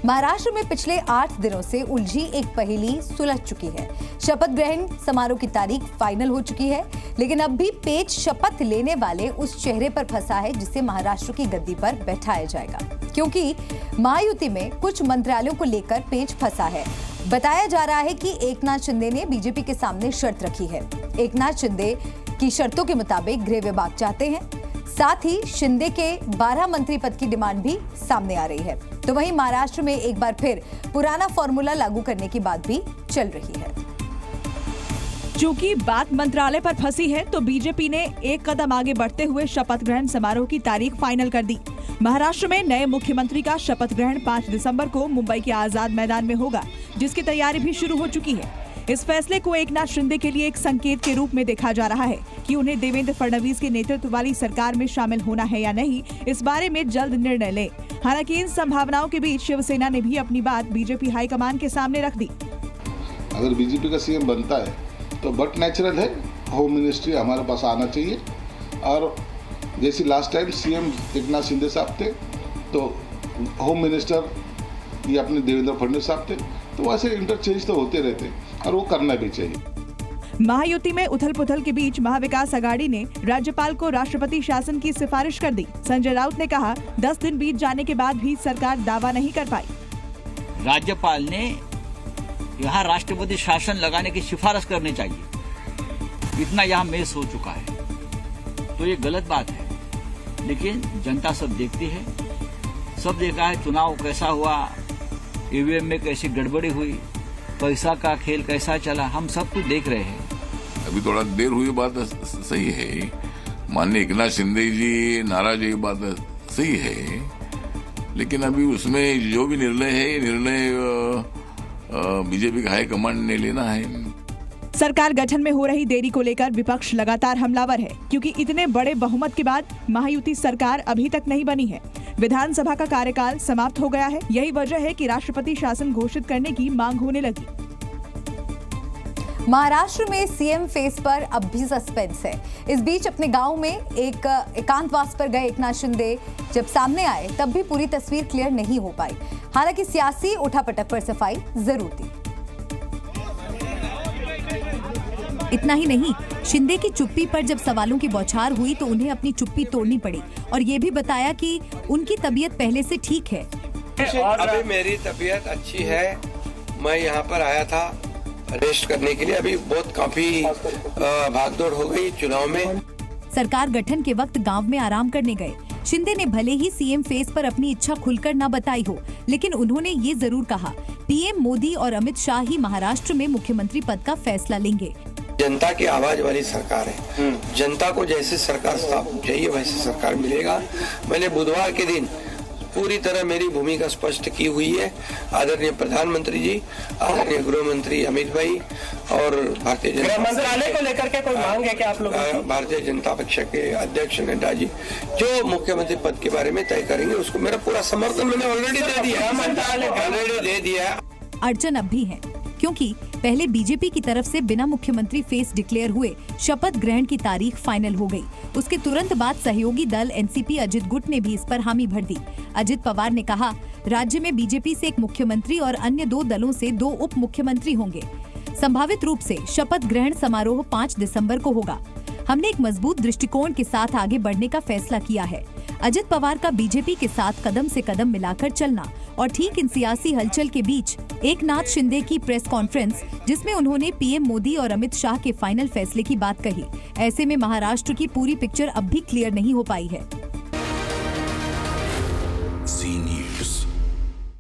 महाराष्ट्र में पिछले 8 दिनों से उलझी एक पहेली सुलझ चुकी है। शपथ ग्रहण समारोह की तारीख फाइनल हो चुकी है, लेकिन अब भी पेच शपथ लेने वाले उस चेहरे पर फंसा है जिसे महाराष्ट्र की गद्दी पर बैठाया जाएगा, क्योंकि महायुति में कुछ मंत्रालयों को लेकर पेच फंसा है। बताया जा रहा है कि एकनाथ शिंदे ने बीजेपी के सामने शर्त रखी है। एकनाथ शिंदे की शर्तों के मुताबिक गृह विभाग चाहते हैं, साथ ही शिंदे के 12 मंत्री पद की डिमांड भी सामने आ रही है। तो वहीं महाराष्ट्र में एक बार फिर पुराना फॉर्मूला लागू करने की बात भी चल रही है। चूंकि बात मंत्रालय पर फंसी है, तो बीजेपी ने एक कदम आगे बढ़ते हुए शपथ ग्रहण समारोह की तारीख फाइनल कर दी। महाराष्ट्र में नए मुख्यमंत्री का शपथ ग्रहण 5 दिसंबर को मुंबई के आजाद मैदान में होगा, जिसकी तैयारी भी शुरू हो चुकी है। इस फैसले को एकनाथ शिंदे के लिए एक संकेत के रूप में देखा जा रहा है कि उन्हें देवेंद्र फडणवीस के नेतृत्व वाली सरकार में शामिल होना है या नहीं, इस बारे में जल्द निर्णय ले। हालांकि इन संभावनाओं के बीच शिवसेना ने भी अपनी बात बीजेपी हाईकमान के सामने रख दी। अगर बीजेपी का सीएम बनता है तो बट नेचुरल है, होम मिनिस्ट्री हमारे पास आना चाहिए। और जैसे last time CM Eknath Shinde साहब थे तो होम मिनिस्टर ये अपने देवेंद्र फडणवीस साहब थे, तो वैसे इंटरचेंज तो होते रहते और वो करना भी चाहिए। महायुति में उथल पुथल के बीच महाविकास अघाड़ी ने राज्यपाल को राष्ट्रपति शासन की सिफारिश कर दी। संजय राउत ने कहा, 10 दिन बीत जाने के बाद भी सरकार दावा नहीं कर पाई। राज्यपाल ने यहाँ राष्ट्रपति शासन लगाने की सिफारिश करनी चाहिए, इतना यहाँ मेस हो चुका है, तो ये गलत बात है। लेकिन जनता सब देखती है, सब देखा है चुनाव कैसा हुआ, ईवीएम में कैसी गड़बड़ी हुई, पैसा का खेल कैसा चला, हम सब कुछ देख रहे हैं। अभी थोड़ा देर हुई बात सही है, माननीय एकनाथ शिंदे जी नाराज हुई बात सही है, लेकिन अभी उसमें जो भी निर्णय है ये निर्णय बीजेपी का हाईकमांड ने लेना है। सरकार गठन में हो रही देरी को लेकर विपक्ष लगातार हमलावर है, क्योंकि इतने बड़े बहुमत के बाद महायुति सरकार अभी तक नहीं बनी है। विधानसभा का कार्यकाल समाप्त हो गया है। यही वजह है कि राष्ट्रपति शासन घोषित करने की मांग होने लगी। महाराष्ट्र में सीएम फेस पर अब भी सस्पेंस है। इस बीच अपने गांव में एक एकांतवास पर गए एकनाथ शिंदे जब सामने आए, तब भी पूरी तस्वीर क्लियर नहीं हो पाई। हालांकि सियासी उठापटक पर सफाई जरूर दी। इतना ही नहीं, शिंदे की चुप्पी पर जब सवालों की बौछार हुई तो उन्हें अपनी चुप्पी तोड़नी पड़ी और ये भी बताया कि उनकी तबीयत पहले से ठीक है। अभी मेरी तबीयत अच्छी है, मैं यहाँ पर आया था रेस्ट करने के लिए। अभी बहुत काफी भागदौड़ हो गई चुनाव में। सरकार गठन के वक्त गांव में आराम करने गए शिंदे ने भले ही सीएम फेस पर अपनी इच्छा खुलकर न बताई हो, लेकिन उन्होंने ये जरूर कहा, पीएम मोदी और अमित शाह ही महाराष्ट्र में मुख्यमंत्री पद का फैसला लेंगे। जनता की आवाज वाली सरकार है, जनता को जैसे सरकार चाहिए वैसे सरकार मिलेगा। मैंने बुधवार के दिन पूरी तरह मेरी भूमिका स्पष्ट की हुई है। आदरणीय प्रधानमंत्री जी, आदरणीय गृह मंत्री अमित भाई और भारतीय जनता मंत्रालय को लेकर के कोई मांग है क्या आप लोग? भारतीय जनता पक्ष के अध्यक्ष नड्डा जी जो मुख्यमंत्री पद के बारे में तय करेंगे, उसको मेरा पूरा समर्थन मैंने ऑलरेडी दे दिया है। अड़चन अब भी है, क्योंकि पहले बीजेपी की तरफ से बिना मुख्यमंत्री फेस डिक्लेयर हुए शपथ ग्रहण की तारीख फाइनल हो गई। उसके तुरंत बाद सहयोगी दल एनसीपी अजित गुट ने भी इस पर हामी भर दी। अजित पवार ने कहा, राज्य में बीजेपी से एक मुख्यमंत्री और अन्य 2 दलों से 2 उप मुख्यमंत्री होंगे। संभावित रूप से शपथ ग्रहण समारोह 5 दिसंबर को होगा। हमने एक मजबूत दृष्टिकोण के साथ आगे बढ़ने का फैसला किया है। अजित पवार का बीजेपी के साथ कदम से कदम मिलाकर चलना और ठीक इन सियासी हलचल के बीच एकनाथ शिंदे की प्रेस कॉन्फ्रेंस, जिसमें उन्होंने पीएम मोदी और अमित शाह के फाइनल फैसले की बात कही। ऐसे में महाराष्ट्र की पूरी पिक्चर अब भी क्लियर नहीं हो पाई है।